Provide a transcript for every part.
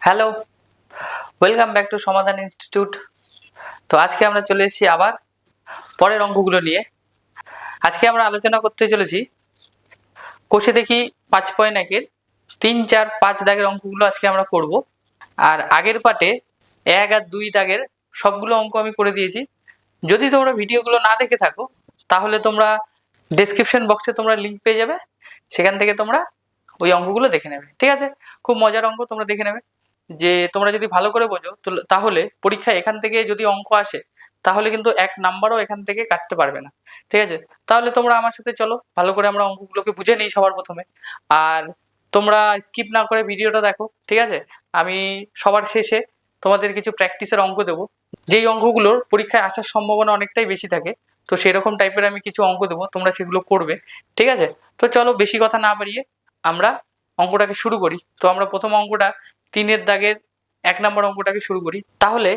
Hello, welcome back to সমাধান institute. তো আজকে আমরা চলে এসেছি আবার পরের অঙ্কগুলো নিয়ে। আজকে আমরা আলোচনা করতে চলেছি কোষে দেখি 5.1-এর 3, 4, 5 দাগের অঙ্কগুলো আজকে আমরা করব। আর আগের পার্টে 1 আর 2 দাগের সবগুলো অঙ্ক আমি করে দিয়েছি। যদি তোমরা ভিডিওগুলো না দেখে থাকো তাহলে তোমরা ডেসক্রিপশন বক্সে তোমরা লিঙ্ক পেয়ে যাবে, সেখান থেকে তোমরা ওই অঙ্কগুলো দেখে নেবে। ঠিক আছে, খুব মজার অঙ্ক, তোমরা দেখে নেবে। যে তোমরা যদি ভালো করে বোঝো তাহলে পরীক্ষায় এখান থেকে যদি অঙ্ক আসে তাহলে কিন্তু 1 নাম্বারও এখান থেকে কাটতে পারবে না। ঠিক আছে, তাহলে তোমরা আমার সাথে চলো, ভালো করে আমরা অঙ্কগুলোকে বুঝে নিই সবার প্রথমে। আর তোমরা স্কিপ না করে ভিডিওটা দেখো। ঠিক আছে, আমি সবার শেষে তোমাদের কিছু প্র্যাকটিসের অঙ্ক দেবো, যেই অঙ্কগুলোর পরীক্ষায় আসার সম্ভাবনা অনেকটাই বেশি থাকে। তো সেরকম টাইপের আমি কিছু অঙ্ক দেবো, তোমরা সেগুলো করবে। ঠিক আছে, তো চলো বেশি কথা না বাড়িয়ে আমরা অঙ্কটাকে শুরু করি। তো আমরা প্রথম অঙ্কটা 3-এর দাগের 1 নম্বর অঙ্কটাকে শুরু করি। তাহলে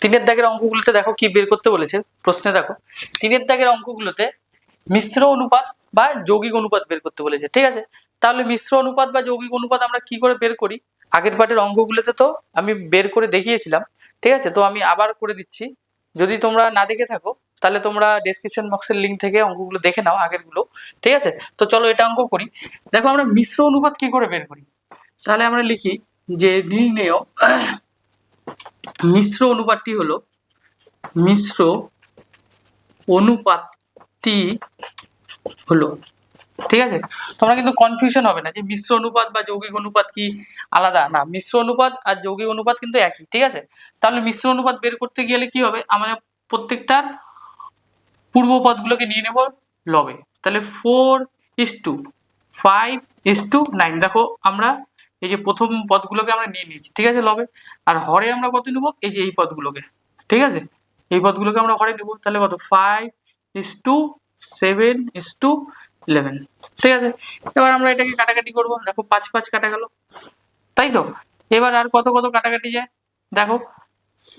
3-এর দাগের অঙ্কগুলোতে দেখো কি বের করতে বলেছে প্রশ্নে। দেখো 3-এর দাগের অঙ্কগুলোতে মিশ্র অনুপাত বা যৌগিক অনুপাত বের করতে বলেছে। ঠিক আছে, তাহলে মিশ্র অনুপাত বা যৌগিক অনুপাত আমরা কি করে বের করি? আগের পার্টের অঙ্কগুলোতে তো আমি বের করে দেখিয়েছিলাম। ঠিক আছে, তো আমি আবার করে দিচ্ছি। যদি তোমরা না দেখে থাকো তাহলে তোমরা ডেসক্রিপশন বক্সের লিঙ্ক থেকে অঙ্কগুলো দেখে নাও আগেরগুলো। ঠিক আছে, তো চলো এটা অঙ্ক করি। দেখো আমরা মিশ্র অনুপাত কি করে বের করি, তাহলে আমরা লিখি যে নির্ণেয় মিশ্র অনুপাতটি হলো মিশ্র অনুপাতটি হলো। ঠিক আছে, তোমরা কিন্তু কনফিউশন হবে না যে মিশ্র অনুপাত বা যৌগিক অনুপাত কি আলাদা, না, মিশ্র অনুপাত আর যৌগিক অনুপাত কিন্তু একই। ঠিক আছে, তাহলে মিশ্র অনুপাত বের করতে গেলে কি হবে, আমরা প্রত্যেকটার পূর্ব পদগুলোকে নিয়ে নেব লবে। তাহলে 4:5:9। দেখো আমরা এই যে প্রথম পদগুলোকে আমরা নিয়ে নিয়েছি, ঠিক আছে, লবে। আর হরে আমরা কত নেব, এই যে এই পদগুলোকে। ঠিক আছে, এই পদগুলোকে আমরা হরে নেব। তাহলে কত, 5:7:11। ঠিক আছে, এবার আমরা এটাকে কাটাকাটি করব। দেখো 5 5 কাটা গেল, তাই তো। এবার আর কত কত কাটাকাটি যায়, দেখো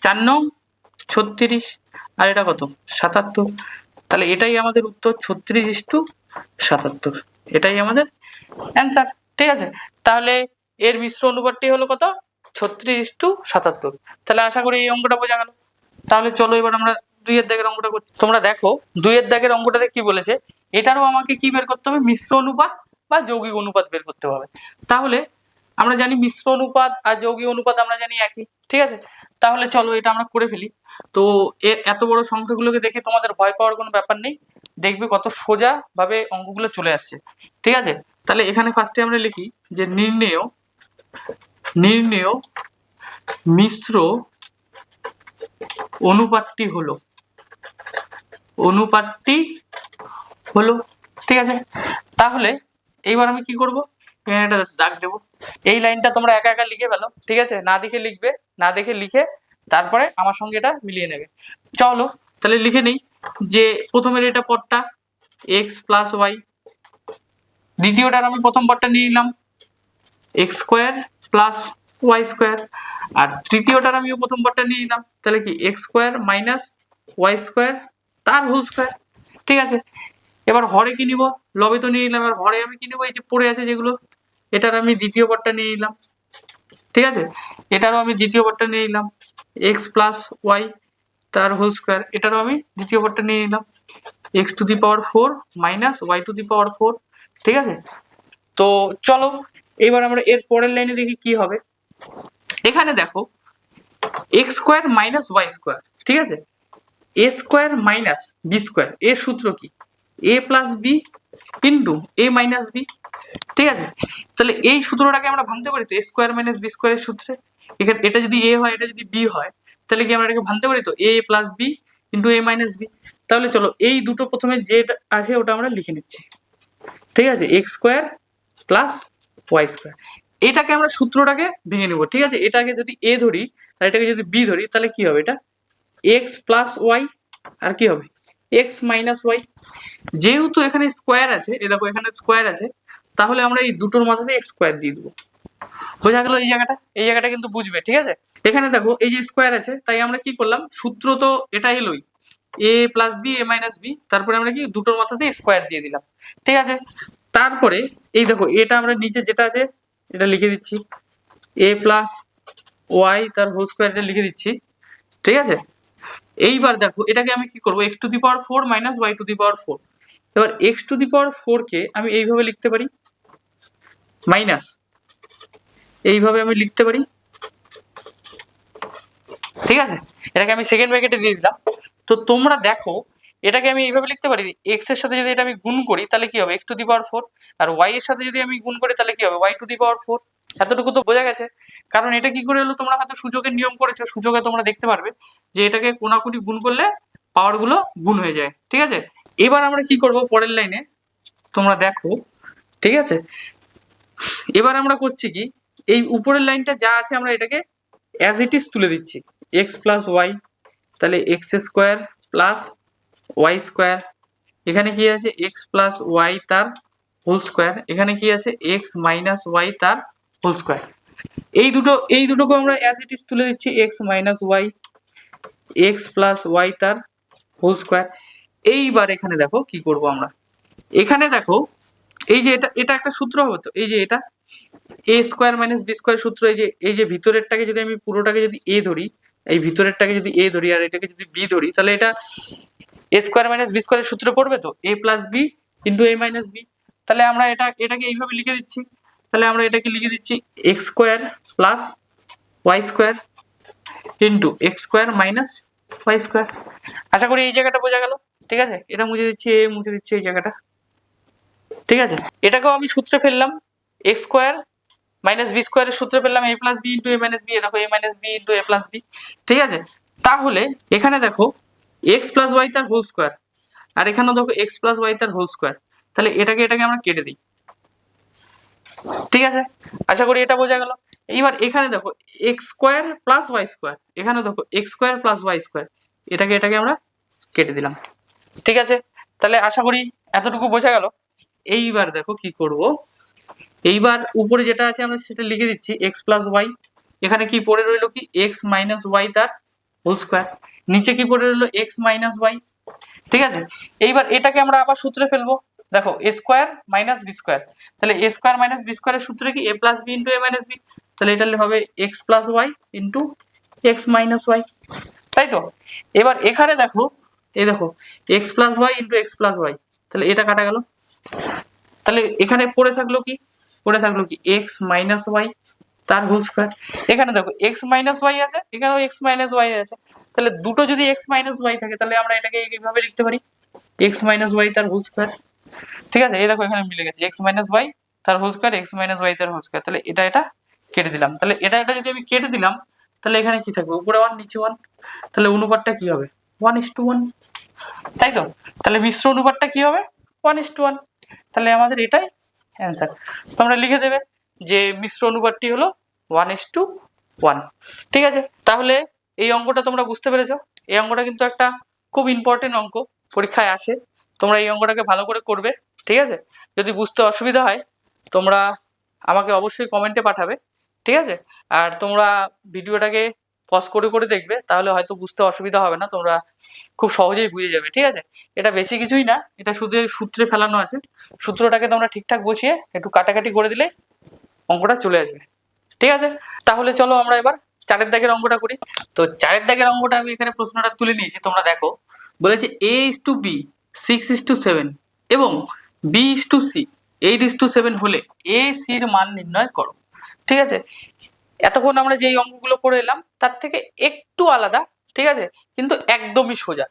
4 36 আর এটা কত 77। তাহলে এটাই আমাদের উত্তর, 36:77। এটাই আমাদের অ্যান্সার। ঠিক আছে, তাহলে এর মিশ্র অনুপাতটি হলো কত, 36:77। তাহলে আশা করি এই অঙ্কটা বোঝা গেল। তাহলে চলো এবার আমরা 2-এর দাগের অঙ্কটা করছি। তোমরা দেখো 2-এর দাগের অঙ্কটাতে কি বলেছে, এটারও আমাকে কি বের করতে হবে, মিশ্র অনুপাত বা যৌগিক অনুপাত বের করতে হবে। তাহলে আমরা জানি মিশ্র অনুপাত আর যৌগিক অনুপাত আমরা জানি একই। ঠিক আছে, তাহলে চলো এটা আমরা করে ফেলি। তো এত বড় সংখ্যাগুলোকে দেখে তোমাদের ভয় পাওয়ার কোনো ব্যাপার নেই, দেখবে কত সোজা ভাবে অঙ্কগুলো চলে আসছে। ঠিক আছে, তাহলে এখানে ফার্স্টে আমরা লিখি যে নির্ণেয় মিশ্র অনুপাতটি হলো ঠিক আছে, তাহলে এইবার আমি কি করব, এখানে একটা দাগ দেবো। এই লাইনটা তোমরা একা একা লিখে ফেলো। ঠিক আছে, না দেখে লিখবে, না দেখে লিখে তারপরে আমার সঙ্গে এটা মিলিয়ে নেবে। চলো তাহলে লিখে নেই যে প্রথমের এটা পদটা x + y, দ্বিতীয়টার আমি প্রথম পদটা নিয়ে নিলাম x² + y², আর তৃতীয়টার আমিও প্রথম পদটা নিয়ে নিলাম, তাহলে কি x² - y² তার হোল স্কয়ার। ঠিক আছে, এবার হরে কি নিব, লবে তো নিয়ে নিলাম, আর হরে আমি কি নেবো, এই যে পড়ে আছে যেগুলো, এটার আমি দ্বিতীয় পদটা নিয়ে নিলাম। ঠিক আছে, এটারও আমি দ্বিতীয় পদটা নিয়ে নিলাম x + y তার হোল স্কয়ার, এটারও আমি দ্বিতীয় পদটা নিয়ে নিলাম x⁴ - y⁴। ঠিক আছে, তো চলো এবার আমরা এর পরের লাইনে দেখি কি হবে। এখানে দেখো x² - y²। ঠিক আছে, a² - b², এর সূত্র কি, a + b * a - b। ঠিক আছে, তাহলে এই সূত্রটাকে আমরা ভাঙতে পারি তো, a² - b² এর সূত্রে। এখানে এটা যদি a হয়, এটা যদি b হয়, তাহলে কি আমরা এটাকে ভাঙতে পারি তো, a + b * a - b। তাহলে চলো এই দুটো প্রথমে যেটা আছে ওটা আমরা লিখে নিচ্ছি। ঠিক আছে, x² + y², এটাকে আমরা সূত্রটাকে ভেঙে নেব। ঠিক আছে, এটাকে যদি a ধরি আর এটাকে যদি b ধরি, তাহলে কি হবে, এটা x + y আর কি হবে x - y। যেহেতু এখানে স্কয়ার আছে, এই দেখো এখানে স্কয়ার আছে, তাহলে আমরা এই দুটোর মাথাতে x² দিয়ে দেবো। বোঝা গেল এই জায়গাটা কিন্তু বুঝবে। ঠিক আছে, এখানে দেখো এই যে স্কয়ার আছে, তাই আমরা কি করলাম, সূত্র তো এটা alloy, a + b a - b, তারপরে আমরা কি দুটোর মাথাতে স্কয়ার দিয়ে দিলাম। ঠিক আছে, তারপরে এই দেখো এটা আমরা নিচে যেটা আছে এটা লিখে দিচ্ছি a + ওয়াই তার হোল স্কোয়ারটা লিখে দিচ্ছি, ঠিক আছে। এইবার দেখো এটাকে আমি কি করবো, x to the power 4 minus y to the power 4। এবার এক্স টু দি পাওয়ার 4 কে আমি এইভাবে লিখতে পারি, মাইনাস এইভাবে আমি লিখতে পারি, ঠিক আছে। এটাকে আমি সেকেন্ড ব্র্যাকেটে দিয়ে দিলাম। তো তোমরা দেখো এটাকে আমি এইভাবে লিখতে পারি, এক্স এর সাথে যদি এটা আমি গুণ করি তাহলে কি হবে, এক্স টু দি পাওয়ার 4, আর ওয়াই এর সাথে যদি আমি গুণ করি তাহলে কি হবে, ওয়াই টু দি পাওয়ার 4। এতটুকু তো বোঝা গেছে। কারণ এটা কি করে হলো, তোমরা হয়তো সূচকের নিয়ম করেছো, সূচকে তোমরা দেখতে পারবে যে এটাকে কোনাকুনি গুণ করলে পাওয়ার গুলো গুণ হয়ে যায়, ঠিক আছে। এবার আমরা কি করব পরের লাইনে, তোমরা দেখো, ঠিক আছে। এবার আমরা করছি কি, এই উপরের লাইনটা যা আছে আমরা এটাকে অ্যাজ ইট ইজ তুলে দিচ্ছি, এক্স প্লাস ওয়াই, তাহলে x square plus y square, এখানে কি আছে এক্স প্লাস ওয়াই তার হোল স্কোয়ার, এখানে কি আছে এক্স মাইনাস ওয়াই তার হোল স্কোয়ার। এই দুটোকে আমরা অ্যাজ ইট ইজ তুলে দিচ্ছি, x minus y, x plus y তার হোল স্কোয়ার। এইবার এখানে দেখো কি করব আমরা, এখানে দেখো এই যে এটা একটা সূত্র হবে, তো এই যে এটা এ স্কোয়ার মাইনাস বি স্কোয়ার সূত্র, এই যে ভিতরেরটাকে যদি আমি পুরোটাকে যদি এ ধরি, এই ভিতরেরটাকে যদি এ ধরি আর এটাকে যদি বি ধরি, তাহলে এটা এ স্কোয়ার মাইনাস বি স্কোয়ারের সূত্রে পড়বে, তো এ plus b into a minus b. তাহলে আমরা এটাকে এইভাবে লিখে দিচ্ছি, তাহলে আমরা এটাকে লিখে দিচ্ছি x square plus y square into x square minus y square. আশা করি এই জায়গাটা বোঝা গেল, ঠিক আছে। এটা মুছে দিচ্ছি, এ মুছে দিচ্ছি এই জায়গাটা, ঠিক আছে। এটাকেও আমি সূত্রে ফেললাম, এক্স স্কোয়ার মাইনাস বি স্কোয়ারের সূত্রে ফেললাম এ plus b into a minus B, দেখো এ মাইনাস বি ইন্টু এ প্লাস বি, ঠিক আছে। তাহলে এখানে দেখো এক্স প্লাস ওয়াই তার হোল স্কোয়ার, আর এখানে দেখো এক্স প্লাস ওয়াই তার হোল স্কোয়ার, তাহলে এটাকে আমরা কেটে দিই, ঠিক আছে। আশা করি এটা বোঝা গেল। এইবার এখানে দেখো x square plus y square, এখানে দেখো x square plus y square, এটাকে আমরা কেটে দিলাম, ঠিক আছে। তাহলে আশা করি এতটুকু বোঝা গেল। এইবার দেখো কি করব, এইবার উপরে যেটা আছে আমরা সেটা লিখে দিচ্ছি এক্স প্লাস ওয়াই, এখানে কি পড়ে রইলো কি এক্স মাইনাস ওয়াই তার হোল স্কোয়ার, নিচে কি পড়ে রইলো এক্স মাইনাস ওয়াই, ঠিক আছে। এইবার এটাকে আমরা আবার সূত্রে ফেলবো, দেখো a square minus b square, তাহলে এ স্কোয়ার মাইনাস বি স্কোয়ারের সূত্রে কি a plus b into a minus b, তাহলে এটা হবে x plus y into x minus y, তাই তো। এবার এখানে দেখো এই দেখো x plus y into x plus y, তাহলে এটা কাটা গেল। তাহলে এখানে পড়ে থাকলো কি এক্স মাইনাস ওয়াই তার হোল স্কোয়ার, এখানে দেখো এক্স মাইনাস ওয়াই আছে, এখানেও এক্স মাইনাস ওয়াই আছে, তাহলে দুটো যদি এক্স মাইনাস ওয়াই থাকে তাহলে আমরা এটাকে এইভাবে লিখতে পারি এক্স মাইনাস ওয়াই তার হোল স্কোয়ার, ঠিক আছে। এই দেখো এখানে মিলে গেছে এক্স মাইনাস ওয়াই তার whole square, x minus y তার হোল স্কোয়ার, তাহলে এটা কেটে দিলাম। তাহলে এটা যদি আমি কেটে দিলাম তাহলে এখানে কি থাকবে, উপরে 1 নিচে 1, তাহলে অনুপাতটা কি হবে 1:1, তাই তো। তাহলে মিশ্র অনুপাতটা কি হবে 1:1, তাহলে আমাদের এটাই অ্যান্সার। তোমরা লিখে দেবে যে মিশ্র অনুপাতটি হলো 1:1, ঠিক আছে। তাহলে এই অঙ্কটা তোমরা বুঝতে পেরেছো। এই অঙ্কটা কিন্তু একটা খুব ইম্পর্টেন্ট অঙ্ক, পরীক্ষায় আসে। তোমরা এই অঙ্কটাকে ভালো করে করবে, ঠিক আছে। যদি বুঝতে অসুবিধা হয় তোমরা আমাকে অবশ্যই কমেন্টে পাঠাবে, ঠিক আছে। আর তোমরা ভিডিওটাকে পজ করে দেখবে, তাহলে হয়তো বুঝতে অসুবিধা হবে না, তোমরা খুব সহজেই বুঝে যাবে, ঠিক আছে। এটা বেশি কিছুই না, এটা শুধু সূত্রে ফেলানো আছে, সূত্রটাকে তোমরা ঠিকঠাক বসিয়ে একটু কাটাকাটি করে দিলে অঙ্কটা চলে আসবে, ঠিক আছে। তাহলে চলো আমরা এবার 4 দাগের অঙ্কটা করি। তো 4 দাগের অঙ্কটা আমি এখানে প্রশ্নটা তুলে নিয়েছি, তোমরা দেখো। বলেছে a:b 6:7 এবং b:c 8:7 হলে a c এর মান নির্ণয় করো, ঠিক আছে। এতক্ষণ আমরা যেই অঙ্কগুলো করে এলাম তার থেকে একটু আলাদা, ঠিক আছে, কিন্তু একদমই সোজা।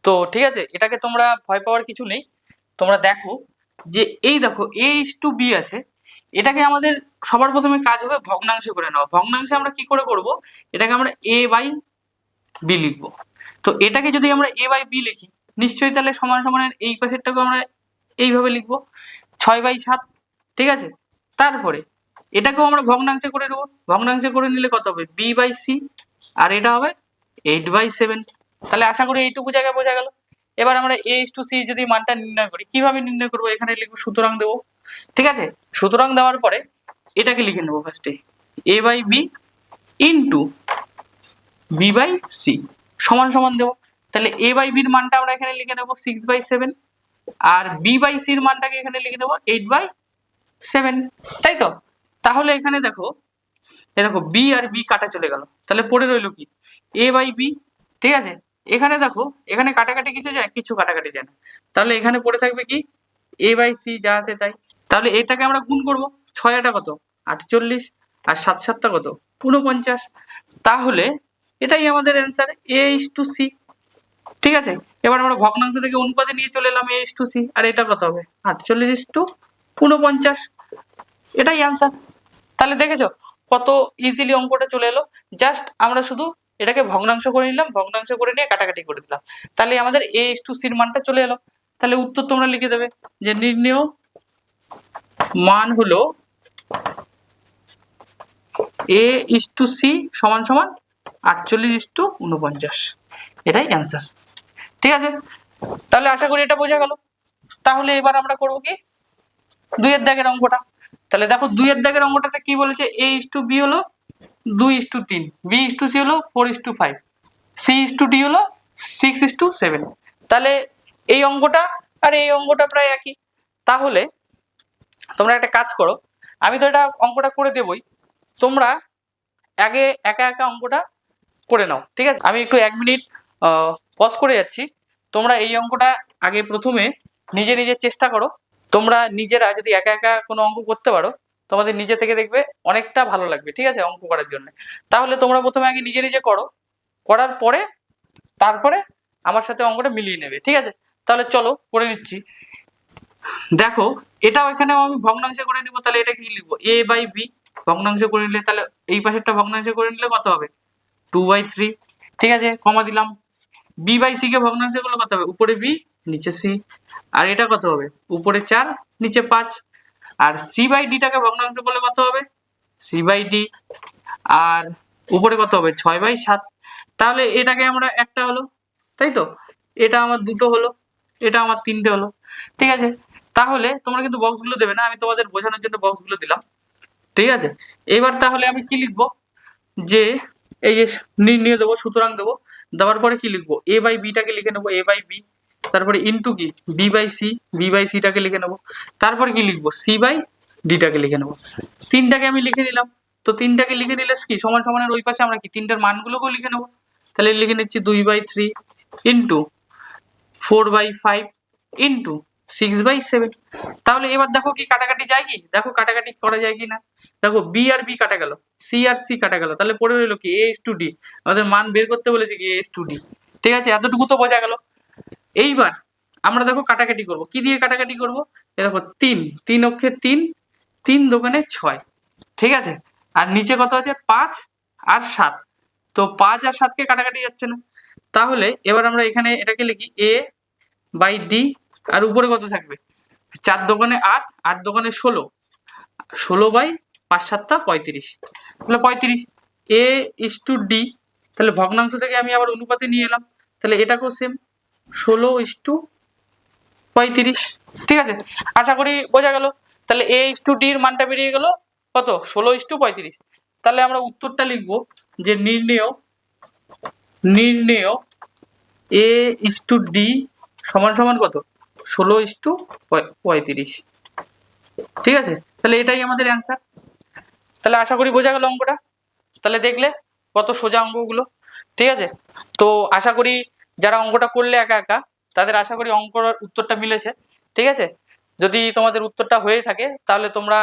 তো ঠিক আছে, এটাকে তোমরা ভয় পাওয়ার কিছু নেই। তোমরা দেখো যে এই দেখো a:b আছে, এটাকে আমাদের সবার প্রথমে কাজ হবে ভগ্নাংশে করে নেওয়া। ভগ্নাংশে আমরা কি করে করব, এটাকে আমরা a/b লিখবো। তো এটাকে যদি আমরা a/b লিখি নিশ্চয়ই তাহলে সমান সমানের এই পাশেরটাকে আমরা এইভাবে লিখবো 6/7, ঠিক আছে। তারপরে এটাকেও আমরা ভগ্নাংশে করে নেবো, ভগ্নাংশে করে নিলে কত হবে b/c, আর এটা হবে 8/7। তাহলে আশা করি এইটুকু জায়গা বোঝা গেল। এবার আমরা a:c যদি মানটা নির্ণয় করি, কিভাবে নির্ণয় করবো, এখানে লিখবো সুতরাং দেবো, ঠিক আছে। সুতরাং দেওয়ার পরে এটাকে লিখে নেবো ফার্স্টে a/b ইন্টু b/c সমান সমান দেবো। তাহলে a/b এর মানটা আমরা এখানে লিখে নেবো 6/7, আর b/c এর মানটাকে এখানে লিখে নেবো 8/7, তাই তো। তাহলে এখানে দেখো এই দেখো বি আর বি কাটা চলে গেল, তাহলে পড়ে রইলো কি এ বাই বি। ঠিক আছে, এখানে দেখো এখানে কাটাকাটি কিছু যায়, কিছু কাটাকাটি যায় না, তাহলে এখানে পড়ে থাকবে কি এ বাই সি, যা আছে তাই। তাহলে এটাকে আমরা গুণ করব, 6 কত 48, আর 7 কত 49। তাহলে এটাই আমাদের answer A is to C. ঠিক আছে, এবার আমরা ভগ্নাংশ থেকে অনুপাতে নিয়ে চলে এলাম এ ইস টু সি, আর এটা কত হবে 48 ইস টু 49, এটাই অ্যান্সার। তাহলে দেখেছো কত ইজিলি অঙ্কটা চলে এলো, জাস্ট আমরা শুধু এটাকে ভগ্নাংশ করে নিলাম, ভগ্নাংশ করে নিয়ে কাটাকাটি করে দিলাম, তাহলে আমাদের এ ইস টু সির মানটা চলে এলো। তাহলে উত্তর তোমরা লিখে দেবে যে নির্ণেয় মান হলো এ ইস টু সি সমান সমান 48 ইস টু 49, এটাই অ্যান্সার। ঠিক আছে, তাহলে আশা করি এটা বোঝা গেল। তাহলে এবার আমরা করবো কি 2 এর দাগের অঙ্কটা। তাহলে দেখো 2 এর দাগের অঙ্কটাতে কি বলেছে, এ ইস টু বি হলো 2 is to 3, b is to c হলো 4 is to 5, c is to d হলো 6 ইস টু 7। তাহলে এই অঙ্কটা আর এই অঙ্কটা প্রায় একই। তাহলে তোমরা একটা কাজ করো, আমি তো এটা অঙ্কটা করে দেবই, তোমরা আগে একা একা অঙ্কটা করে নাও। ঠিক আছে, আমি একটু 1 মিনিট পজ করে যাচ্ছি, তোমরা এই অঙ্কটা আগে প্রথমে নিজে নিজে চেষ্টা করো। তোমরা নিজেরা যদি একা একা কোনো অঙ্ক করতে পারো, তোমাদের নিজে থেকে দেখবে অনেকটা ভালো লাগবে। ঠিক আছে, অঙ্ক করার জন্য। তাহলে তোমরা প্রথমে আগে নিজে নিজে করো, করার পরে তারপরে আমার সাথে অঙ্কটা মিলিয়ে নেবে। ঠিক আছে, তাহলে চলো করে নিচ্ছি। দেখো এটাও এখানেও আমি ভগ্নাংশ করে নিব, তাহলে এটা কি লিখবো এ বাই বি, ভগ্নাংশ করে নিলে তাহলে এই পাশেরটা ভগ্নাংশ করে নিলে কত হবে 2/3। ঠিক আছে, কমা দিলাম। বি বাই সি কে ভগ্নাংশ করলে কত হবে, উপরে বি নিচে সি, আর এটা কত হবে উপরে 4 নিচে 5, আর সি বাই ডিটাকে ভগ্নাংশ করলে কত হবে সি বাই ডি, আর উপরে কত হবে 6/7। তাহলে এটাকে আমরা একটা হলো, তাই তো, এটা আমার দুটো হলো, এটা আমার তিনটে হলো। ঠিক আছে, তাহলে তোমরা কিন্তু বক্সগুলো দেবে না, আমি তোমাদের বোঝানোর জন্য বক্সগুলো দিলাম। ঠিক আছে, এবার তাহলে আমি কি লিখবো, যে এই যে নির্ণয় দেবো, সুতরাং দেবো, দেওয়ার পরে কি লিখবো এ বাই বিটাকে লিখে নেবো এ বাই বি, তারপরে ইন্টু কি b by c, b by সিটাকে লিখে নেবো, তারপরে কি লিখবো সি বাই ডিটাকে লিখে নেবো। তিনটাকে আমি লিখে নিলাম, তো তিনটাকে লিখে নিলে কি সমান সমানের ওই পাশে আমরা কি তিনটার মানগুলোকেও লিখে নেবো। তাহলে লিখে নিচ্ছি 2/3 ইন্টু 4/5 ইন্টু 6/7। তাহলে এবার দেখো কি কাটাকাটি যায় কি, দেখো কাটাকাটি করা যায় কি না। দেখো বি আর বি কাটা গেল, সি আর সি কাটা গেল, তাহলে পড়ে রইলো কি এ ইস টু ডি, আমাদের মান বের করতে বলেছে কি এ ইস টু ডি। ঠিক আছে, এতটুকু তো বোঝা গেল। এইবার আমরা দেখো কাটাকাটি করব, কি দিয়ে কাটাকাটি করব, এ দেখো 3 3 অক্ষে 3, 3 দোকানে 6। ঠিক আছে, আর নিচে কত আছে 5 আর 7, তো 5 আর 7 কে কাটাকাটি যাচ্ছে না। তাহলে এবার আমরা এখানে এটাকে লিখি এ বাই ডি, আর উপরে কত থাকবে 4 দোকানে 8, 8 দোকানে 16, 16/5 × 7 = 35, তাহলে 35 এ ইস টু ডি। তাহলে ভগ্নাংশ থেকে আমি আবার অনুপাতে নিয়ে এলাম, তাহলে এটাকেও সেম 16:35। ঠিক আছে, আশা করি বোঝা গেল। তাহলে এ ইস টু ডি এর মানটা বেরিয়ে গেল কত 16:35। তাহলে আমরা উত্তরটা লিখব যে নির্ণেয় এ ইস টু ডি সমান সমান কত 16:35। ঠিক আছে, তাহলে এটাই আমাদের অ্যান্সার। তাহলে আশা করি বোঝা গেল অঙ্কটা। তাহলে দেখলে কত সোজা অঙ্কগুলো। ঠিক আছে, তো আশা করি যারা অঙ্কটা করলে একা একা, তাদের আশা করি অঙ্কর উত্তরটা মিলেছে। ঠিক আছে, যদি তোমাদের উত্তরটা হয়ে থাকে তাহলে তোমরা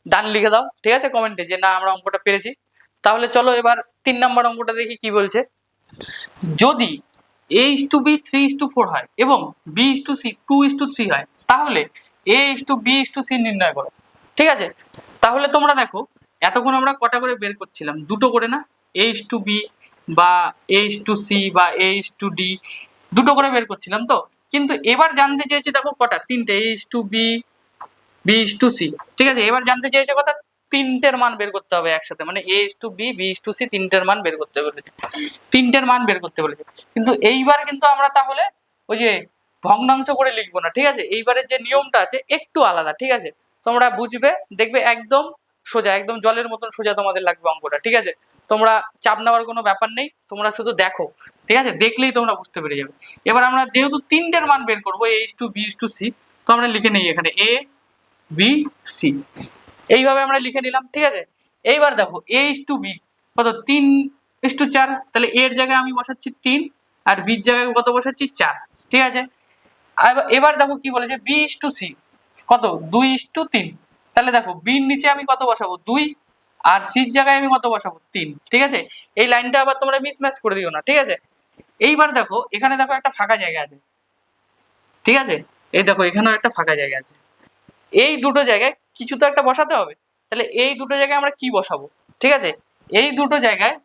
ডান লিখে দাও। ঠিক আছে, কমেন্টে যে না আমরা অঙ্কটা পেরেছি। তাহলে চলো এবার 3 নম্বর অঙ্কটা দেখি কি বলছে। যদি a is to b 3:4 হয় এবং b is to c 2:3 হয়, তাহলে a is to b is to c নির্ণয় করো। ঠিক আছে, তাহলে তোমরা দেখো এতক্ষণ আমরা কটা করে বের করছিলাম, দুটো করে না, a is to b বা a is to c বা a is to d, দুটো করে বের করছিলাম তো। কিন্তু এবার জানতে চেয়েছি দেখো কটা, তিনটে, a is to b, b is to c। ঠিক আছে, এবার জানতে চেয়েছে কথা তিনটের মান বের করতে হবে একসাথে, মানে a is to b, b is to c তিনটের মান বের করতে বলেছে, তিনটের মান বের করতে বলেছে। কিন্তু এইবার কিন্তু আমরা তাহলে ওই যে ভগ্নাংশ করে লিখবো না। ঠিক আছে, এইবারের যে নিয়মটা আছে একটু আলাদা। ঠিক আছে, তোমরা বুঝবে, দেখবে একদম সোজা, একদম জলের মতন সোজা তোমাদের লাগবে অঙ্কটা। ঠিক আছে, তোমরা চাপ নেওয়ার কোনো ব্যাপার নেই, তোমরা শুধু দেখো। ঠিক আছে, দেখলেই তোমরা বুঝতে পেরে যাবে। এবার আমরা যেহেতু তিনটের মান বের করবো a is to b is to c, তো আমরা লিখে নেই এখানে a b c, এইভাবে আমরা লিখে নিলাম। ঠিক আছে, এইবার দেখো এ ইস টু বি কত 3:4, তাহলে এর জায়গায় আমি বসাচ্ছি 3 আর বির জায়গায় কত বসাচ্ছি 4, ঠিক আছে। এবার দেখো কি বলেছে বি ইস টু সি কত 2:3, তাহলে দেখো বির নিচে আমি কত বসাবো 2 আর সির জায়গায় আমি কত বসাবো 3, ঠিক আছে। এই লাইনটা আবার তোমরা মিসম্যাচ করে দিও না, ঠিক আছে। এইবার দেখো এখানে দেখো একটা ফাঁকা জায়গা আছে, ঠিক আছে। এই দেখো এখানেও একটা ফাঁকা জায়গা আছে, এই দুটো জায়গায় কিছু তো একটা বসাতে হবে। তাহলে এই দুটো জায়গায় আমরা কি বসাবো, ঠিক আছে। এই দুটো জায়গায়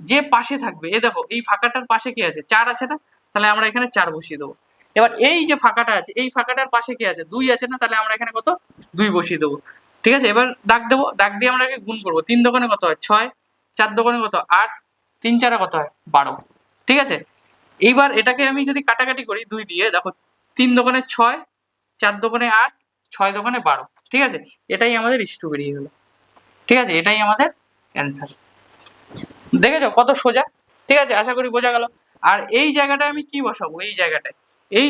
যে পাশে থাকবে, এই দেখো এই ফাঁকাটার পাশে কি আছে 4 আছে না, তাহলে আমরা এখানে 4 বসিয়ে দেবো। এবার এই যে ফাঁকাটা আছে এই ফাঁকাটার পাশে কি আছে 2 আছে না, তাহলে আমরা এখানে কত 2 বসিয়ে দেবো, ঠিক আছে। এবার দাগ দেবো, দাগ দিয়ে আমরা গুণ করবো, 3 দোকানে কত হয় 6, 4 দোকানে কত 8, 3 4 কত হয় 12, ঠিক আছে। এইবার এটাকে আমি যদি কাটাকাটি করি 2 দিয়ে, দেখো 3 দোকানে 6, 4 দোকানে 8, 6 দোকানে 12, ঠিক আছে। এটাই আমাদের ইস্টু বেরিয়ে গেল, ঠিক আছে। এটাই আমাদের অ্যান্সার। দেখেছো কত সোজা, ঠিক আছে। আশা করি বোঝা গেল। আর এই জায়গাটায় আমি কি বসাবো, এই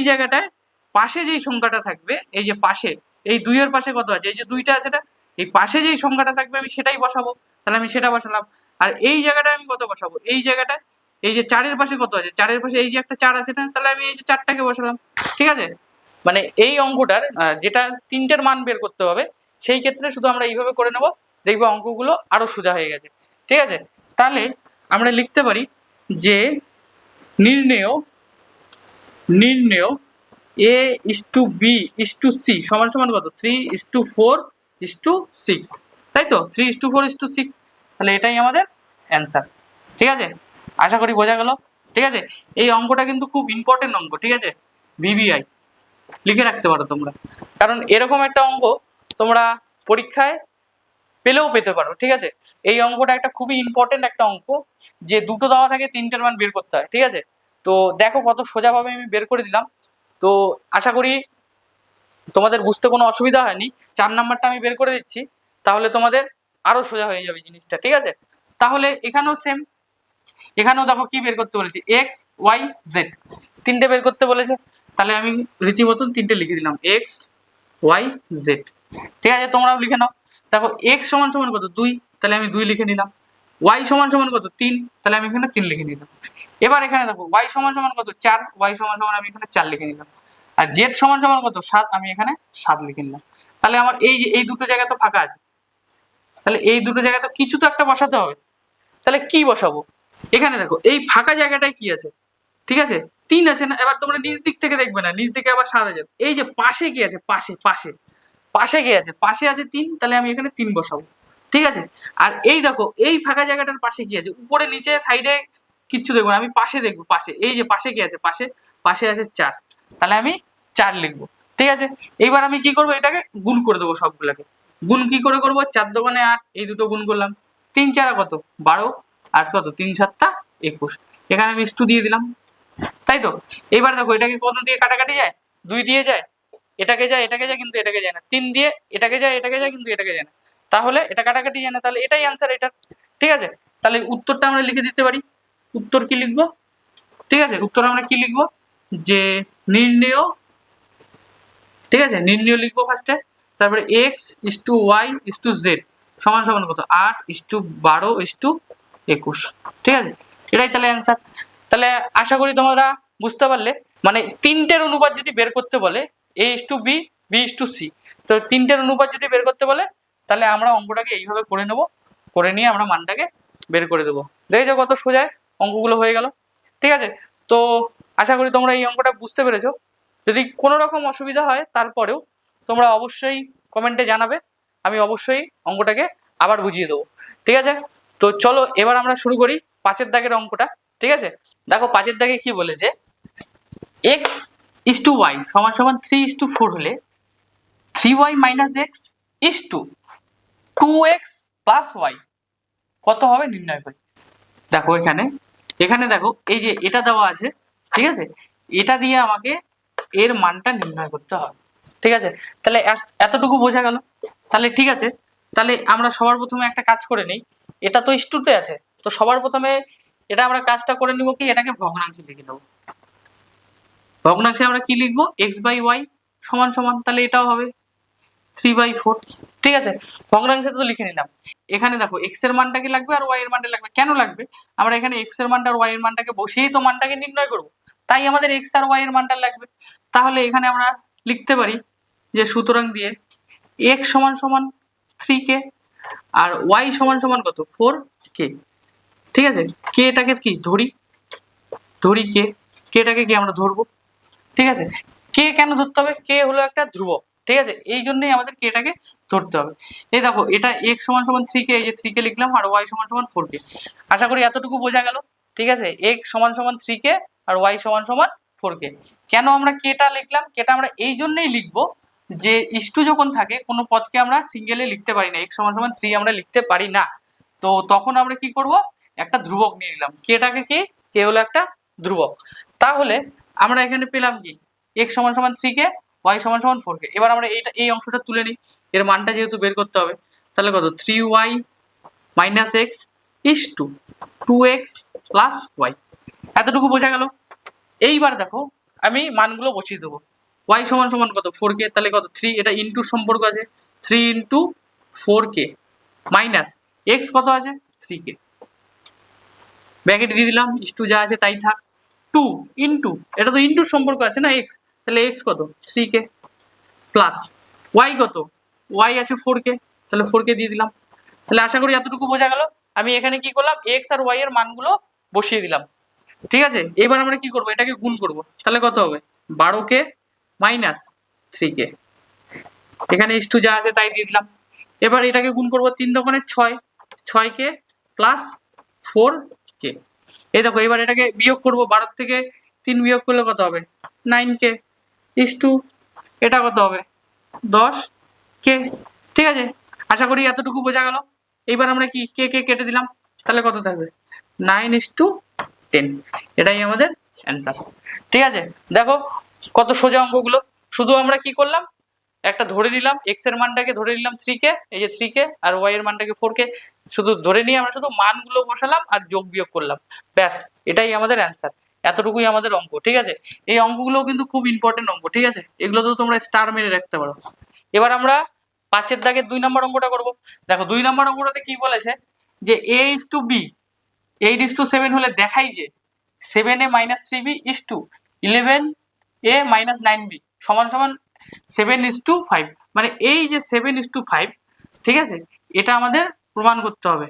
জায়গাটায় পাশে যেই সংখ্যাটা থাকবে, এই যে পাশে এই 2 এর পাশে কত আছে, এই যে 2টা আছে না, এই পাশে যেই সংখ্যাটা থাকবে আমি সেটাই বসাবো, তাহলে আমি সেটা বসালাম। আর এই জায়গাটায় আমি কত বসাবো, এই জায়গাটায় এই যে 4 এর পাশে কত আছে, 4 এর পাশে এই যে একটা 4 আছে না, তাহলে আমি এই যে 4টাকে বসালাম, ঠিক আছে। মানে এই অঙ্কটার যেটা 3টের মান বের করতে হবে, সেই ক্ষেত্রে শুধু আমরা এইভাবে করে নেব, দেখবো অঙ্কগুলো আরো সোজা হয়ে গেছে, ঠিক আছে। তাহলে আমরা লিখতে পারি যে নির্ণেয় a is to b is to c সমান সমান কত 3:4:6, তাই তো 3:4:6, তাহলে এটাই আমাদের অ্যান্সার, ঠিক আছে। আশা করি বোঝা গেল, ঠিক আছে। এই অঙ্কটা কিন্তু খুব ইম্পর্টেন্ট অঙ্ক, ঠিক আছে। ভিভিআই লিখে রাখতে পারো তোমরা, কারণ এরকম একটা অঙ্ক তোমরা পরীক্ষায় পেলেও পেতে পারো, ঠিক আছে। এই অঙ্কটা একটা খুবই ইম্পর্টেন্ট একটা অঙ্ক, যে দুটো দেওয়া থাকে 3টের মান বের করতে হয়, ঠিক আছে। তো দেখো কত সোজাভাবে আমি বের করে দিলাম। তো আশা করি তোমাদের বুঝতে কোনো অসুবিধা হয়নি। 4 নাম্বারটা আমি বের করে দিচ্ছি, তাহলে তোমাদের আরো সোজা হয়ে যাবে জিনিসটা, ঠিক আছে। তাহলে এখানেও সেম, এখানেও দেখো কি বের করতে বলেছি এক্স ওয়াই জেড, 3টে বের করতে বলেছে, তাহলে আমি রীতিমতন 3টে লিখে দিলাম এক্স ওয়াই জেড, ঠিক আছে। তোমরাও লিখে নাও। দেখো এক্স সমান সমান কত 2, তাহলে আমি 2 লিখে নিলাম। ওয়াই সমান সমান কত 3, তাহলে আমি এখানে 3 লিখে নিলাম। এবার এখানে দেখো ওয়াই সমান সমান কত 4, ওয়াই সমান সমান আমি এখানে 4 লিখে নিলাম। আর জেড সমান সমান কত 7, আমি এখানে 7 লিখে নিলাম। তাহলে আমার এই দুটো জায়গা তো ফাঁকা আছে, তাহলে এই দুটো জায়গায় তো কিছু তো একটা বসাতে হবে। তাহলে কি বসাবো, এখানে দেখো এই ফাঁকা জায়গাটায় কি আছে, ঠিক আছে 3 আছে না। এবার তোমরা নিচ দিক থেকে দেখবে না, নিচ দিকে আবার 7 আছে। এই যে পাশে কি আছে, পাশে পাশে পাশে কি আছে, পাশে আছে 3, তাহলে আমি এখানে 3 বসাবো, ঠিক আছে। আর এই দেখো এই ফাঁকা জায়গাটার পাশে কি আছে, উপরে নিচে সাইডে কিচ্ছু দেখবো না, আমি পাশে দেখবো, পাশে এই যে পাশে কি আছে, পাশে পাশে আছে 4, তাহলে আমি 4 লিখবো, ঠিক আছে। এইবার আমি কি করবো, এটাকে গুণ করে দেবো সবগুলোকে। গুণ কি করে করবো, 4 দোকানে 8, এই দুটো গুণ করলাম, 3 4 কত 12, আর কত 3 7 21, এখানে আমি ইস্টু দিয়ে দিলাম, তাই তো। এবার দেখো এটাকে কত দিয়ে কাটাকাটি যায়, 2 দিয়ে যায়, এটাকে যায় এটাকে যায়, কিন্তু এটাকে যায় না, 3 দিয়ে এটাকে যায় এটাকে যায়, কিন্তু এটাকে যায় না, তাহলে এটা কাটাকাটি যায় না, তাহলে এটাই অ্যান্সার এটা, ঠিক আছে। তাহলে উত্তরটা আমরা লিখে দিতে পারি। উত্তর কি লিখবো, ঠিক আছে। উত্তর আমরা কি লিখবো, যে নির্ণেয়, ঠিক আছে, নির্ণেয় লিখবো ফার্স্টে, তারপরে x is to Y is to Z সমান সমান কত 8:12:21, ঠিক আছে। এটাই তাহলে অ্যান্সার। তাহলে আশা করি তোমরা বুঝতে পারলে, মানে 3টের অনুপাত যদি বের করতে বলে a is to b, b is to c, তো 3টের অনুপাত যদি বের করতে বলে, তাহলে আমরা অঙ্কটাকে এইভাবে করে নেব, করে নিয়ে আমরা মানটাকে বের করে দেবো। দেখেছো কত সোজায় অঙ্কগুলো হয়ে গেল, ঠিক আছে। তো আশা করি তোমরা এই অঙ্কটা বুঝতে পেরেছো। যদি কোনো রকম অসুবিধা হয় তারপরেও তোমরা অবশ্যই কমেন্টে জানাবে, আমি অবশ্যই অঙ্কটাকে আবার বুঝিয়ে দেবো, ঠিক আছে। তো চলো এবার আমরা শুরু করি 5এর দাগের অঙ্কটা, ঠিক আছে। দেখো 5এর দাগে কি বলেছে, এক্স ইস টু ওয়াই সমান সমান 3:4 হলে 3y minus x is to 2x plus Y কত হবে নির্ণয় করি। দেখো এখানে এখানে দেখো এই যে এটা দেওয়া আছে, ঠিক আছে, এটা দিয়ে আমাকে এর মানটা নির্ণয় করতে হবে, ঠিক আছে। তাহলে এতটুকু বোঝা গেল। তাহলে ঠিক আছে, তাহলে আমরা সবার প্রথমে একটা কাজ করে নেই, এটা তো ইস্টুতে আছে, তো সবার প্রথমে এটা আমরা কাজটা করে নিব কি, এটাকে ভগ্নাংশে লিখে দেবো। ভগ্নাংশে আমরা কি লিখবো, এক্স বাই ওয়াই সমান সমান, তাহলে এটাও হবে 3/4। ঠিক আছে, ভগ্নাংশে তো লিখে নিলাম। এখানে দেখো এক্স এর মানটাকে লাগবে আর ওয়াই এর মানটা লাগবে। কেন লাগবে? আমরা এখানে এক্স এর মানটা আর ওয়াই এর মানটাকে বসিয়েই তো মানটাকে নির্ণয় করব, তাই আমাদের এক্স আর ওয়াই এর মানটা লাগবে। তাহলে এখানে আমরা লিখতে পারি যে সুতরাং দিয়ে এক্স সমান সমান 3k আর ওয়াই সমান সমান কত 4k। ঠিক আছে, কে এটাকে কি ধরি কেটাকে কি আমরা ধরবো। ঠিক আছে, কে কেন ধরতে হবে? কে হলো একটা ধ্রুবক। ঠিক আছে, এই জন্যই আমাদের কেটাকে ধরতে হবে। এই দেখো এটা x সমান সমান 3k, এই যে 3k লিখলাম, আর y সমান সমান 4k। আশা করি এতটুকু বোঝা গেল। ঠিক আছে, x সমান সমান 3k আর y সমান সমান 4k। কেন আমরা কেটা লিখলাম? কেটা আমরা এই জন্যই লিখবো যে ইস্টু যখন থাকে কোনো পদকে আমরা সিঙ্গেলে লিখতে পারি না, x সমান সমান 3 আমরা লিখতে পারি না, তো তখন আমরা কি করব, একটা ধ্রুবক নিয়ে নিলাম। কেটাকে কি, কে হলো একটা ধ্রুবক। তাহলে আমরা এখানে পেলাম কি, x সমান সমান 3k, y সমান সমান 4k। এবার আমরা এই অংশটা তুলে নিই, এর মানটা যেহেতু বের করতে হবে। তাহলে কত 3y minus x is to 2x plus Y. এতটুকু বোঝা গেল। এইবার দেখো আমি মানগুলো বসিয়ে দেবো। y সমান সমান কত 4k, তাহলে কত 3, এটা ইন্টু সম্পর্ক আছে 3 ইন্টু 4k মাইনাস x কত আছে 3k, ব্র্যাকেট দিয়ে দিলাম, ইস টু যা আছে তাই থাক, 2 ইন্টু, এটা তো ইন্টুর সম্পর্ক আছে না x, তাহলে x কত 3k প্লাস y কত, y আছে 4k, তাহলে 4k দিয়ে দিলাম। তাহলে আশা করি এতটুকু বোঝা গেল। আমি এখানে কি করলাম, x আর y এর মানগুলো বসিয়ে দিলাম। ঠিক আছে, এবার আমরা কি করব, এটাকে গুণ করব। তাহলে কত হবে 12k মাইনাস 3k, এখানে ইস টু যা আছে তাই দিয়ে দিলাম। এবার এটাকে গুণ করব 3 দোকানে 6, 6k প্লাস 4k। এই দেখো এবার এটাকে বিয়োগ করব, 12 থেকে 3 বিয়োগ করলে কত হবে 9k ইস টু এটা কত হবে 10k। ঠিক আছে, আশা করি এতটুকু বোঝা গেল। এইবার আমরা কি কে কে কেটে দিলাম, তাহলে কত থাকবে 9:10। এটাই আমাদের অ্যান্সার। ঠিক আছে, দেখো কত সোজা অঙ্কগুলো। শুধু আমরা কি করলাম, একটা ধরে নিলাম, এক্স এর মানটাকে ধরে নিলাম 3k, এই যে 3k, আর ওয়াই এর মানটাকে 4k, শুধু ধরে নিয়ে আমরা শুধু মানগুলো বসালাম আর যোগ বিয়োগ করলাম, ব্যাস এটাই আমাদের অ্যান্সার। এতটুকুই আমাদের অঙ্ক। ঠিক আছে, এই অঙ্কগুলো কিন্তু খুব ইম্পর্টেন্ট অঙ্ক। ঠিক আছে, এগুলো তো তোমরা স্টার মেরে রাখতে পারো। এবার আমরা 5-এর দাগের 2 নম্বর অঙ্কটা করব। দেখো 2 নম্বর অঙ্কটাতে কি বলেছে যে a:b 8:7 হলে দেখাই যে 7a minus 3b is to 11a minus 9b সমান সমান 7:5। মানে এই যে 7:5, ঠিক আছে, এটা আমাদের প্রমাণ করতে হবে।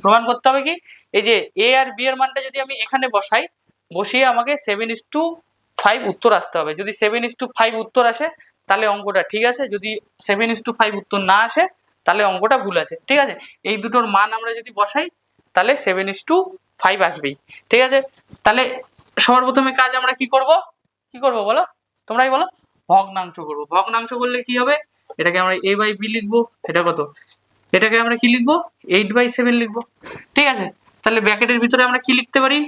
প্রমাণ করতে হবে কি, এই যে এ আর বি এর মানটা যদি আমি এখানে বসাই, বসিয়ে আমাকে 7:5 উত্তর আসতে হবে। যদি 7:5 উত্তর আসে তাহলে অঙ্কটা ঠিক আছে, যদি 7:5 উত্তর না আসে তাহলে অঙ্কটা ভুল আছে। ঠিক আছে, এই দুটোর মান আমরা যদি বসাই তাহলে 7:5 আসবেই। ঠিক আছে, তাহলে সর্বপ্রথমে কাজ আমরা কি করব বলো, তোমরাই বলো, ভগ্নাংশ করব। ভগ্নাংশ করলে কি হবে, এটাকে আমরা a/b লিখবো, এটা কত, এটাকে আমরা কি লিখবো 8/7 লিখবো। ঠিক আছে, তাহলে ব্র্যাকেটের ভিতরে আমরা কি লিখতে পারি,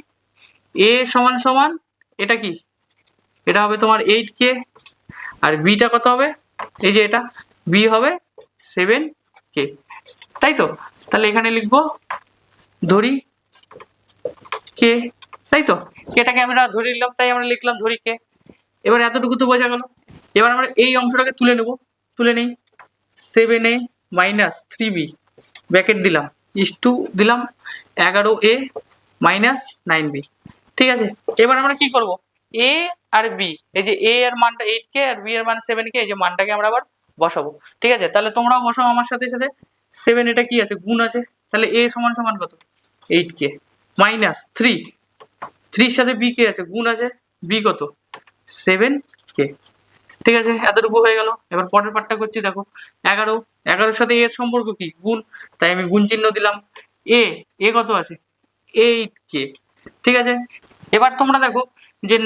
a সমান সমান এটা কি, এটা হবে তোমার 8k, আর বিটা কত হবে, এই যে এটা বি হবে 7k, তাই তো। তাহলে এখানে লিখবো ধরি কে, তাই তো, কেটাকে আমরা ধরে নিলাম, তাই আমরা লিখলাম ধরি কে। এবার এতটুকু তো বোঝা গেল। এবার আমরা এই অংশটাকে তুলে নেই 7a মাইনাস 3b ব্র্যাকেট দিলাম, ইস টু দিলাম 11a মাইনাস 9b। ঠিক আছে, এবার আমরা কি করব, a আর b, এই যে a এর মানটা 8k আর b এর মান 7k, এই যে মানটাকে আমরা আবার বসাবো। ঠিক আছে, তাহলে তোমরাও বসাও আমার সাথে সাথে। 7 এটা কি আছে, গুণ আছে, তাহলে a সমান সমান কত 8k মাইনাস 3 সাথে b কে আছে, গুণ আছে, b কত 7k। ঠিক আছে, এতটুকু হয়ে গেল। এবার পরের পার্টটা করছি, দেখো 11 সাথে এর সম্পর্ক কি গুণ, তাই আমি গুণ চিহ্ন দিলাম। এ কত আছে 8k। ঠিক আছে, এবার তোমরা দেখো যে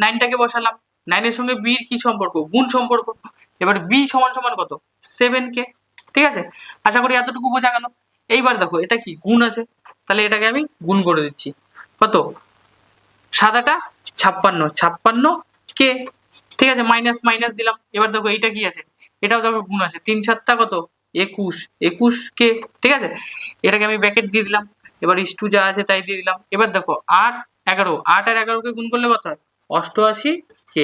9টাকে বসালাম, 9 এর সঙ্গে b এর কি সম্পর্ক, গুণ সম্পর্ক। এবার b সমান সমান কত 7k। ঠিক আছে, আশা করি এতটুকু বোঝা গেল। এইবার দেখো এটা কি গুণ আছে, তাহলে এটাকে আমি গুণ করে দিচ্ছি, কত 7 56k। ঠিক আছে, মাইনাস মাইনাস দিলাম। এবার দেখো এইটা কি আছে, এটাও দেখো গুণ আছে, 3 7 কত 21k। ঠিক আছে, এটাকে আমি ব্র্যাকেট দিয়ে দিলাম, এবার ইস টু যা আছে তাই দিয়ে দিলাম। এবার দেখো 8 11, 8 আর 11কে গুণ করলে কত হয় 88k,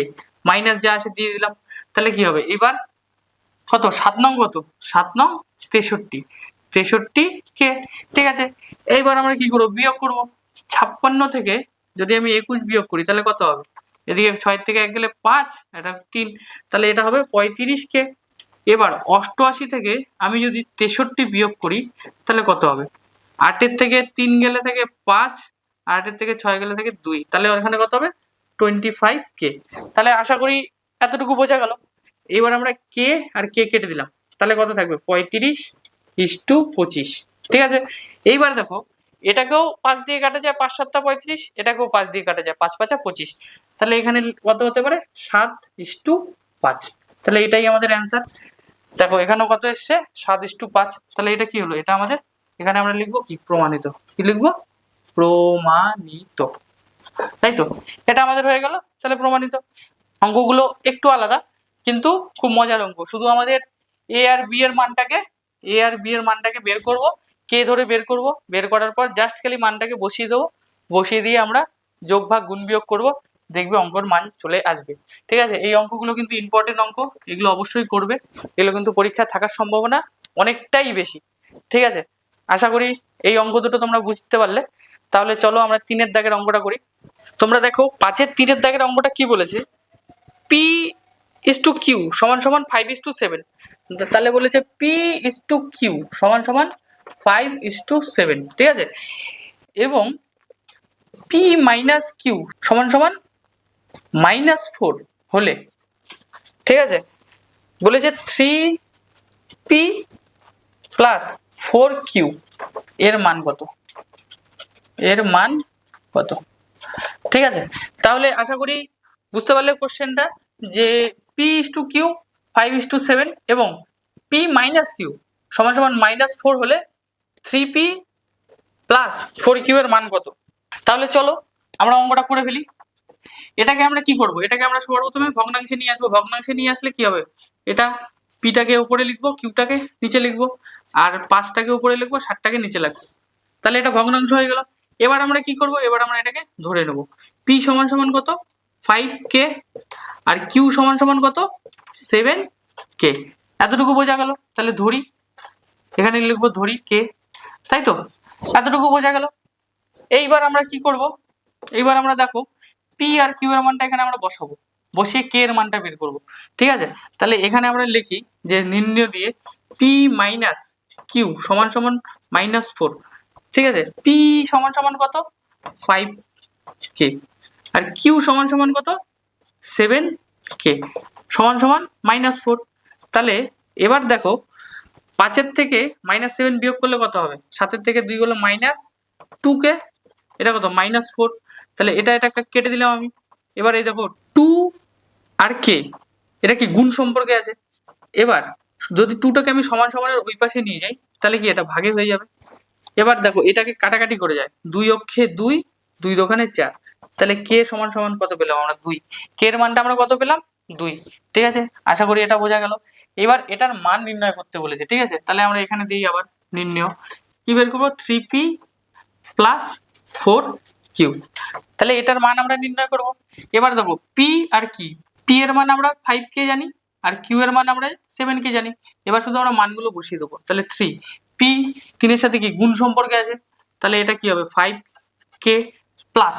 মাইনাস যা আছে দিয়ে দিলাম। তাহলে কি হবে, এবার কত 7 নং, কত 7 নং 63, 63 কে। ঠিক আছে, এইবার আমরা কি করবো, বিয়োগ করব। 56 থেকে যদি আমি 21 বিয়োগ করি তাহলে কত হবে, এদিকে 6 থেকে 1 গেলে 5, এটা 3, তাহলে এটা হবে 35 কে। এবার 88 থেকে আমি যদি 63 বিয়োগ করি তাহলে কত হবে, 8 থেকে 3 গেলে থেকে 5, 8 থেকে 6 গেলে থেকে 2, তাহলে ওখানে কত হবে 25 কে। তাহলে আশা করি এতটুকু বোঝা গেল। এবার আমরা কে আর কে কেটে দিলাম, তাহলে কত থাকবে 35:25। ঠিক আছে, এইবার দেখো এটাকেও 5 দিয়ে কাটা যায়, 5 7 35, এটাকেও 5 দিয়ে কাটা যায়, 5 5 25, তাহলে এখানে কত হতে পারে 7:5। তাহলে এটাই আমাদের অ্যান্সার। দেখো এখানেও কত এসছে 7:5, তাহলে এটা কি হলো, এটা আমাদের এখানে আমরা লিখবো কি প্রমাণিত, কি লিখবো প্রমাণিত, তাই তো, এটা আমাদের হয়ে গেল। তাহলে প্রমাণিত। অঙ্কগুলো একটু আলাদা কিন্তু খুব মজার অঙ্ক। শুধু আমাদের এ আর বি এর মানটাকে বের করব, কে ধরে বের করব, বের করার পর জাস্ট খালি মানটাকে বসিয়ে দেবো, বসিয়ে দিয়ে আমরা যোগ ভাগ গুণ বিয়োগ করব, দেখবে অঙ্কর মান চলে আসবে। ঠিক আছে, এই অঙ্কগুলো কিন্তু ইম্পর্টেন্ট অঙ্ক, এগুলো অবশ্যই করবে, এগুলো কিন্তু পরীক্ষায় থাকার সম্ভাবনা অনেকটাই বেশি। ঠিক আছে, আশা করি এই অঙ্ক দুটো তোমরা বুঝতে পারলে। তাহলে চলো আমরা 3-এর দাগের অঙ্কটা করি। তোমরা দেখো 5-এর 3-এর দাগের অঙ্কটা কি বলেছে, P/Q সমান সমান 5:7, তাহলে বলেছে P/Q সমান সমান 5:7। ঠিক আছে, এবং P-Q সমান সমান -4 হলে, ঠিক আছে, বলেছে 3P প্লাস 4Q এর মান কত, এর মান কত। ঠিক আছে, তাহলে আশা করি বুঝতে পারলে কোশ্চেনটা, যে P/Q 5:7 এবং P-Q সমান সমান -4 হলে 3P প্লাস 4Q এর মান কত। তাহলে চলো আমরা অঙ্কটা করে ফেলি। এটাকে আমরা কি করব, এটাকে আমরা সবার প্রথমে ভগ্নাংশে নিয়ে আসবো। ভগ্নাংশে নিয়ে আসলে কি হবে, এটা পিটাকে উপরে লিখবো, কিউটাকে নিচে লিখবো, আর 5টাকে উপরে লিখবো, 7টাকে নিচে লিখবো, তাহলে এটা ভগ্নাংশ হয়ে গেল। এবার আমরা কি করব, এবার আমরা এটাকে ধরে নেব। পি সমান সমান কত 5K, আর কিউ সমান সমান কত 7K। এতটুকু বোঝা গেল। তাহলে ধরি, এখানে লিখবো ধরি কে, তাই তো, এতটুকু বোঝা গেল। এইবার আমরা কি করব, এইবার আমরা দেখো পি আর কিউ এর মানটা এখানে আমরা বসাবো, বসিয়ে কে এর মানটা বের করব। ঠিক আছে, তাহলে এখানে আমরা লিখি যে নির্ণয় দিয়ে পি মাইনাস কিউ সমান সমান -4। ঠিক আছে, পি সমান সমান কত 5K, আর কিউ সমান সমান কত 7K সমান সমান -4। তাহলে এবার দেখো 5-এর থেকে -7 বিয়োগ করলে কত হবে, 7-এর থেকে 2 গেলে -2K, এটা কত -4। তাহলে এটা কেটে দিলাম আমি। এবার এই দেখো 2 আর K এটা কি গুণ সম্পর্কে আছে। এবার যদি 2টাকে আমি সমান সমানের ওই পাশে নিয়ে যাই তাহলে কি এটা ভাগে হয়ে যাবে। এবার দেখো এটাকে কাটাকাটি করে যায়, 2 অক্ষে 2, 2 দোকানে 4, তাহলে কে সমান সমান কত পেলাম আমরা 2, কে এর মানটা আমরা কত পেলাম 2। ঠিক আছে, আশা করি এটা বোঝা গেল। এবার এটার মান নির্ণয় করতে বলেছে। ঠিক আছে, তাহলে আমরা এখানে দিই আবার নির্ণয়, কি বের করবো 3P প্লাস 4Q, তাহলে এটার মান আমরা নির্ণয় করব। এবার দেখো পি আর কি, পি এর মান আমরা 5K জানি, আর কিউ এর মান আমরা 7K জানি। এবার শুধু আমরা মানগুলো বসিয়ে দেবো। তাহলে 3P 3-এর সাথে কি গুণ সম্পর্কে আছে, তাহলে এটা কি হবে 5K প্লাস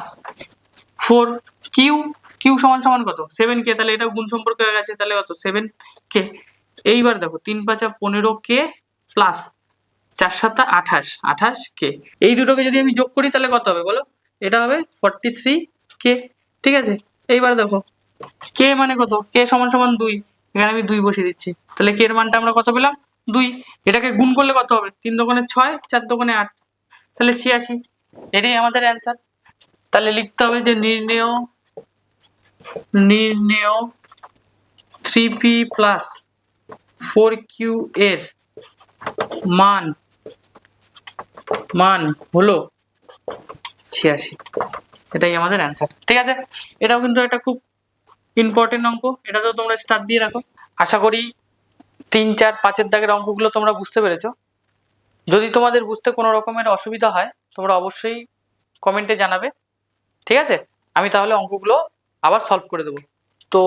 4Q, কিউ সমান সমান কত 7K, তাহলে এটা গুণ সম্পর্কে হয়ে গেছে, তাহলে কত 7K। এইবার দেখো 3-5 15K প্লাস 4-7 28, 28K, এই দুটোকে যদি আমি যোগ করি তাহলে কত হবে বলো, এটা হবে 43K। ঠিক আছে, এইবার দেখো কে মানে কত, কে সমান সমান 2, এখানে আমি 2 বসিয়ে দিচ্ছি, তাহলে কে এর মানটা আমরা কত পেলাম 2। এটাকে গুণ করলে কত হবে 3 দোকানে 6, 4 দোকানে 8, তাহলে 86। এটাই আমাদের অ্যান্সার। তাহলে লিখতে হবে যে নির্ণেয় 3P প্লাস 4Q এর মান হলো 86। এটাই আমাদের অ্যান্সার। ঠিক আছে, এটাও কিন্তু একটা খুব ইম্পর্টেন্ট অঙ্ক, এটা তো তোমরা স্টার দিয়ে রাখো। আশা করি 3, 4, 5-এর দাগের অঙ্কগুলো তোমরা বুঝতে পেরেছো। যদি তোমাদের বুঝতে কোনো রকমের অসুবিধা হয় তোমরা অবশ্যই কমেন্টে জানাবে। ঠিক আছে, আমি তাহলে অঙ্কগুলো আবার সলভ করে দেবো। তো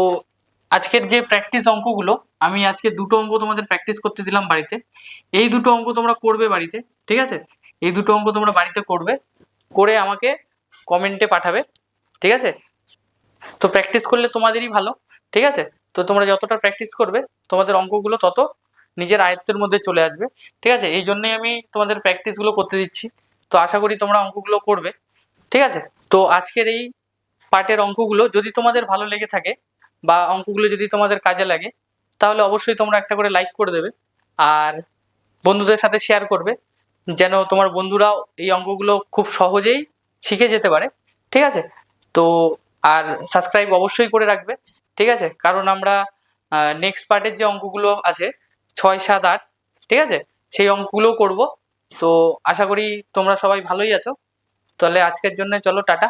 আজকের যে প্র্যাকটিস অঙ্কগুলো, আমি আজকে দুটো অঙ্ক তোমাদের প্র্যাকটিস করতে দিলাম বাড়িতে। এই দুটো অঙ্ক তোমরা করবে বাড়িতে, ঠিক আছে? এই দুটো অঙ্ক তোমরা বাড়িতে করবে, করে আমাকে কমেন্টে পাঠাবে, ঠিক আছে? তো প্র্যাকটিস করলে তোমাদেরই ভালো, ঠিক আছে? তো তোমরা যতটা প্র্যাকটিস করবে তোমাদের অঙ্কগুলো তত নিজের আয়ত্তের মধ্যে চলে আসবে, ঠিক আছে? এই জন্যই আমি তোমাদের প্র্যাকটিসগুলো করতে দিচ্ছি। তো আশা করি তোমরা অঙ্কগুলো করবে, ঠিক আছে? তো আজকের এই পার্টের অঙ্কগুলো যদি তোমাদের ভালো লেগে থাকে বা অঙ্কগুলো যদি তোমাদের কাজে লাগে, তাহলে অবশ্যই তোমরা একটা করে লাইক করে দেবে আর বন্ধুদের সাথে শেয়ার করবে, যেন তোমার বন্ধুরাও এই অঙ্কগুলো খুব সহজেই শিখে যেতে পারে, ঠিক আছে? তো আর সাবস্ক্রাইব অবশ্যই করে রাখবে, ঠিক আছে? কারণ আমরা নেক্সট পার্টের যে অঙ্কগুলো আছে 6, 7, 8, ঠিক আছে, সেই অঙ্কগুলোও করব। তো আশা করি তোমরা সবাই ভালোই আছো। তাহলে আজকের জন্য চলো টাটা।